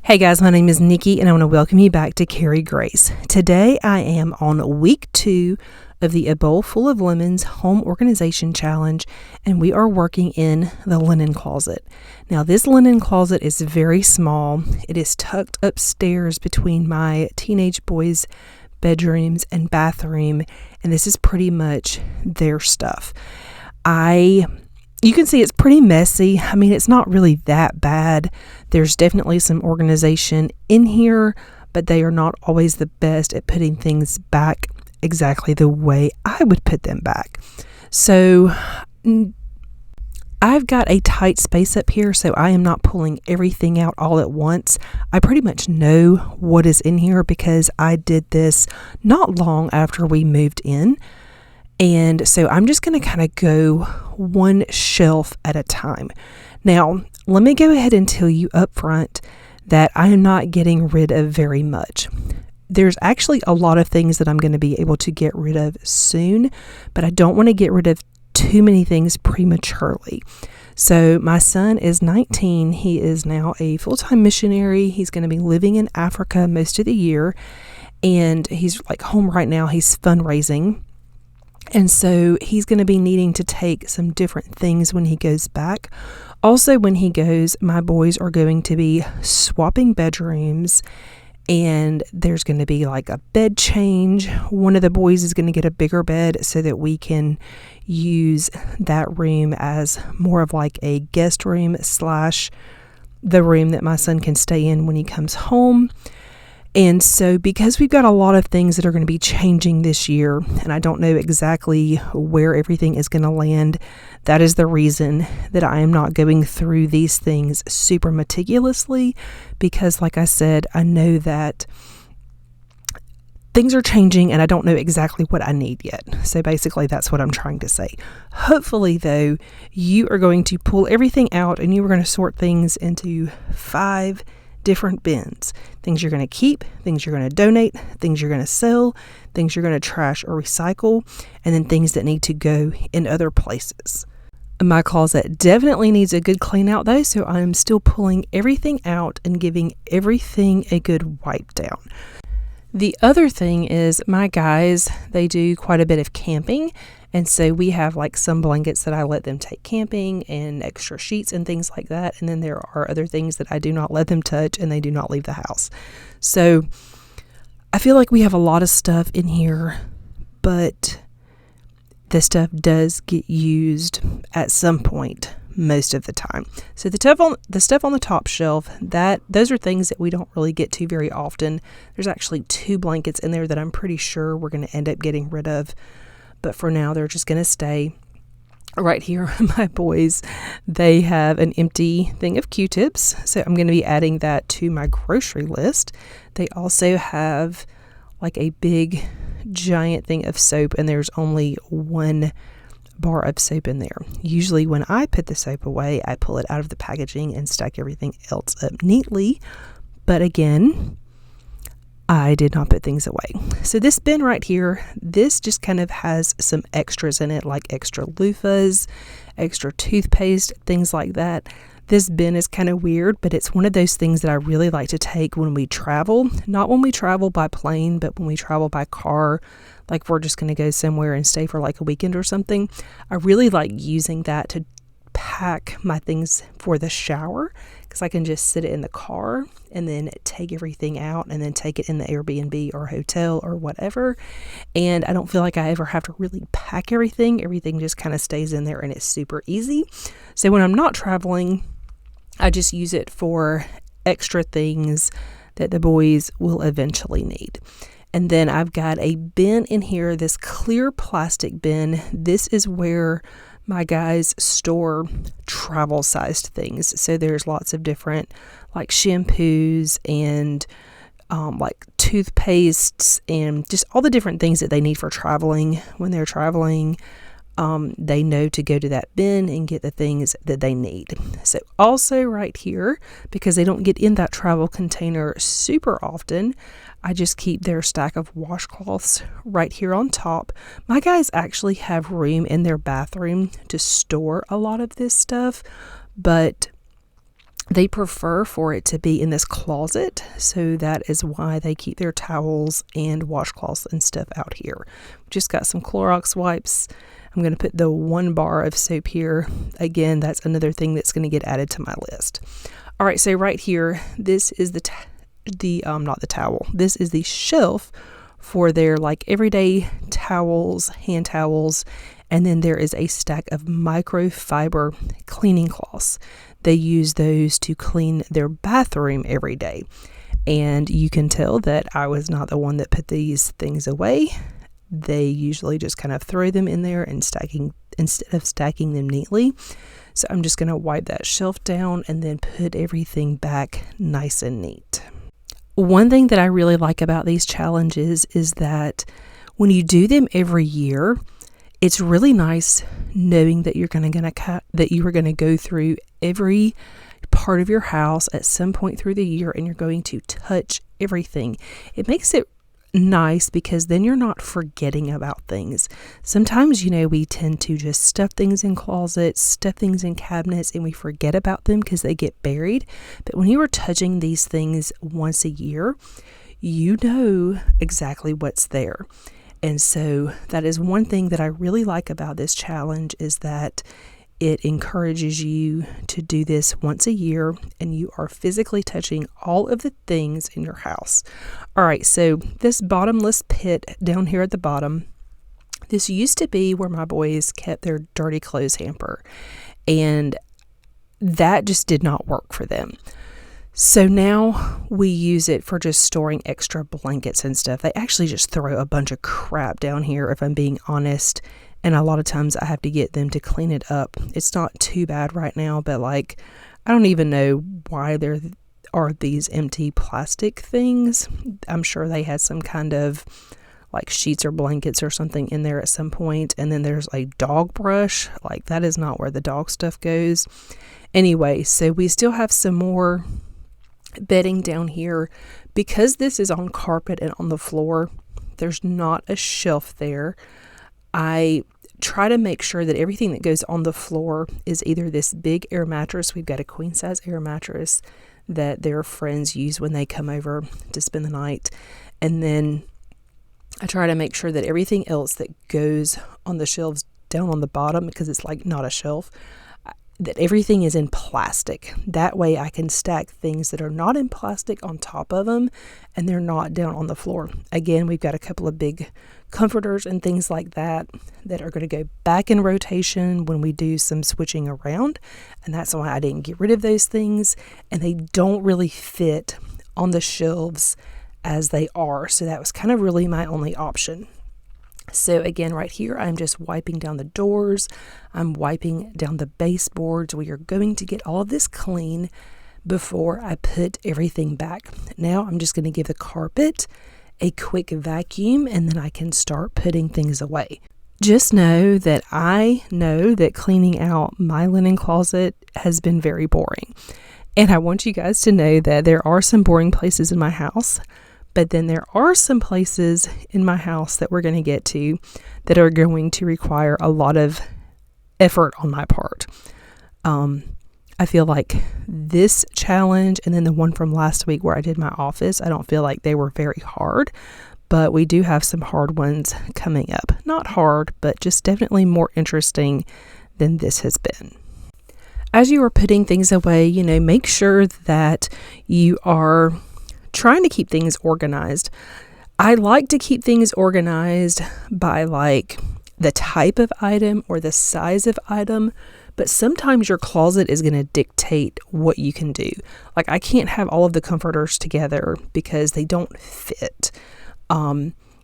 Hey guys, my name is Nikki and I want to welcome you back to Carry Grace. Today I am on week 2 of the A Bowl Full of Lemons Home Organization Challenge, and we are working in the linen closet. Now this linen closet is very small. It is tucked upstairs between my teenage boys' bedrooms and bathroom, and this is pretty much their stuff. You can see it's pretty messy. I mean, it's not really that bad. There's definitely some organization in here, but they are not always the best at putting things back exactly the way I would put them back. So I've got a tight space up here, so I am not pulling everything out all at once. I pretty much know what is in here because I did this not long after we moved in. And so I'm just going to kind of go one shelf at a time. Now, let me go ahead and tell you up front that I am not getting rid of very much. There's actually a lot of things that I'm going to be able to get rid of soon, but I don't want to get rid of too many things prematurely. So my son is 19. He is now a full-time missionary. He's going to be living in Africa most of the year, and he's like home right now. He's fundraising. And so he's going to be needing to take some different things when he goes back. Also, when he goes, my boys are going to be swapping bedrooms, and there's going to be like a bed change. One of the boys is going to get a bigger bed so that we can use that room as more of like a guest room / the room that my son can stay in when he comes home. And so because we've got a lot of things that are going to be changing this year, and I don't know exactly where everything is going to land, that is the reason that I am not going through these things super meticulously, because like I said, I know that things are changing and I don't know exactly what I need yet. So basically that's what I'm trying to say. Hopefully though, you are going to pull everything out and you are going to sort things into 5 different bins. Things you're going to keep, things you're going to donate, things you're going to sell, things you're going to trash or recycle, and then things that need to go in other places. My closet definitely needs a good clean out though, so I'm still pulling everything out and giving everything a good wipe down. The other thing is my guys, they do quite a bit of camping, and so we have like some blankets that I let them take camping and extra sheets and things like that. And then there are other things that I do not let them touch and they do not leave the house. So I feel like we have a lot of stuff in here, but the stuff does get used at some point most of the time. So the stuff on the top shelf, those are things that we don't really get to very often. There's actually 2 blankets in there that I'm pretty sure we're going to end up getting rid of. But for now, they're just going to stay right here. My boys, they have an empty thing of Q-tips, so I'm going to be adding that to my grocery list. They also have like a big, giant thing of soap, and there's only 1 bar of soap in there. Usually when I put the soap away, I pull it out of the packaging and stack everything else up neatly. But again, I did not put things away. So this bin right here, this just kind of has some extras in it, like extra loofahs, extra toothpaste, things like that. This bin is kind of weird, but it's one of those things that I really like to take when we travel. Not when we travel by plane, but when we travel by car, like we're just going to go somewhere and stay for like a weekend or something. I really like using that to pack my things for the shower, because I can just sit it in the car and then take everything out and then take it in the Airbnb or hotel or whatever. And I don't feel like I ever have to really pack everything. Everything just kind of stays in there and it's super easy. So when I'm not traveling, I just use it for extra things that the boys will eventually need. And then I've got a bin in here, this clear plastic bin. This is where my guys store travel sized things. So there's lots of different like shampoos and like toothpastes and just all the different things that they need for traveling. When they're traveling, they know to go to that bin and get the things that they need. So also right here, because they don't get in that travel container super often, I just keep their stack of washcloths right here on top. My guys actually have room in their bathroom to store a lot of this stuff, but They prefer for it to be in this closet, so that is why they keep their towels and washcloths and stuff out here. Just got some Clorox wipes. I'm going to put the 1 bar of soap here. Again, that's another thing that's going to get added to my list. All right, so right here, this is not the towel. This is the shelf for their like everyday towels, hand towels, and then there is a stack of microfiber cleaning cloths. They use those to clean their bathroom every day. And you can tell that I was not the one that put these things away. They usually just kind of throw them in there and instead of stacking them neatly. So I'm just going to wipe that shelf down and then put everything back nice and neat. One thing that I really like about these challenges is that when you do them every year, it's really nice knowing that you are going to go through every part of your house at some point through the year and you're going to touch everything. It makes it nice because then you're not forgetting about things. Sometimes, we tend to just stuff things in closets, stuff things in cabinets, and we forget about them because they get buried. But when you are touching these things once a year, you know exactly what's there. And so that is one thing that I really like about this challenge, is that it encourages you to do this once a year and you are physically touching all of the things in your house. All right, so this bottomless pit down here at the bottom, this used to be where my boys kept their dirty clothes hamper, and that just did not work for them. So now we use it for just storing extra blankets and stuff. They actually just throw a bunch of crap down here, if I'm being honest. And a lot of times I have to get them to clean it up. It's not too bad right now, but I don't even know why there are these empty plastic things. I'm sure they had some kind of sheets or blankets or something in there at some point. And then there's a dog brush. That is not where the dog stuff goes. Anyway, so we still have some more bedding down here. Because this is on carpet and on the floor, there's not a shelf there. I try to make sure that everything that goes on the floor is either this big air mattress. We've got a queen size air mattress that their friends use when they come over to spend the night. And then I try to make sure that everything else that goes on the shelves down on the bottom, because it's not a shelf, that everything is in plastic. That way I can stack things that are not in plastic on top of them and they're not down on the floor. Again, we've got a couple of big comforters and things like that are going to go back in rotation when we do some switching around. And that's why I didn't get rid of those things. And they don't really fit on the shelves as they are. So that was kind of really my only option. So again, right here, I'm just wiping down the doors. I'm wiping down the baseboards. We are going to get all of this clean before I put everything back. Now I'm just going to give the carpet a quick vacuum and then I can start putting things away. Just know that I know that cleaning out my linen closet has been very boring. And I want you guys to know that there are some boring places in my house. But then there are some places in my house that we're going to get to that are going to require a lot of effort on my part. I feel like this challenge and then the one from last week where I did my office, I don't feel like they were very hard, but we do have some hard ones coming up. Not hard, but just definitely more interesting than this has been. As you are putting things away, make sure that you are trying to keep things organized. I like to keep things organized by the type of item or the size of item, but sometimes your closet is going to dictate what you can do. I can't have all of the comforters together because they don't fit.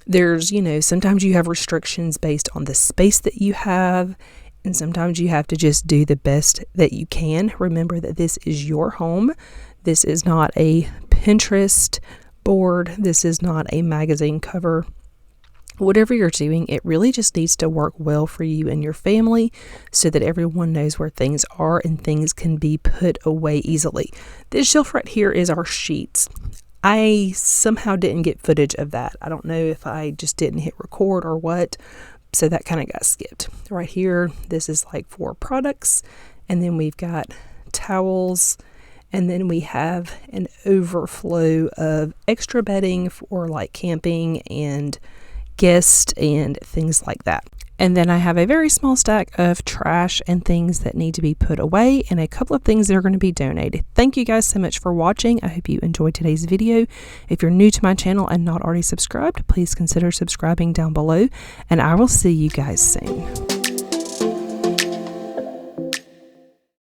There's, sometimes you have restrictions based on the space that you have, and sometimes you have to just do the best that you can. Remember that this is your home. This is not a Pinterest board. This is not a magazine cover. Whatever you're doing, it really just needs to work well for you and your family so that everyone knows where things are and things can be put away easily. This shelf right here is our sheets. I somehow didn't get footage of that. I don't know if I just didn't hit record or what. So that kind of got skipped. Right here, this is for products. And then we've got towels And then we have an overflow of extra bedding for like camping and guests and things like that. And then I have a very small stack of trash and things that need to be put away, and a couple of things that are going to be donated. Thank you guys so much for watching. I hope you enjoyed today's video. If you're new to my channel and not already subscribed, please consider subscribing down below, and I will see you guys soon.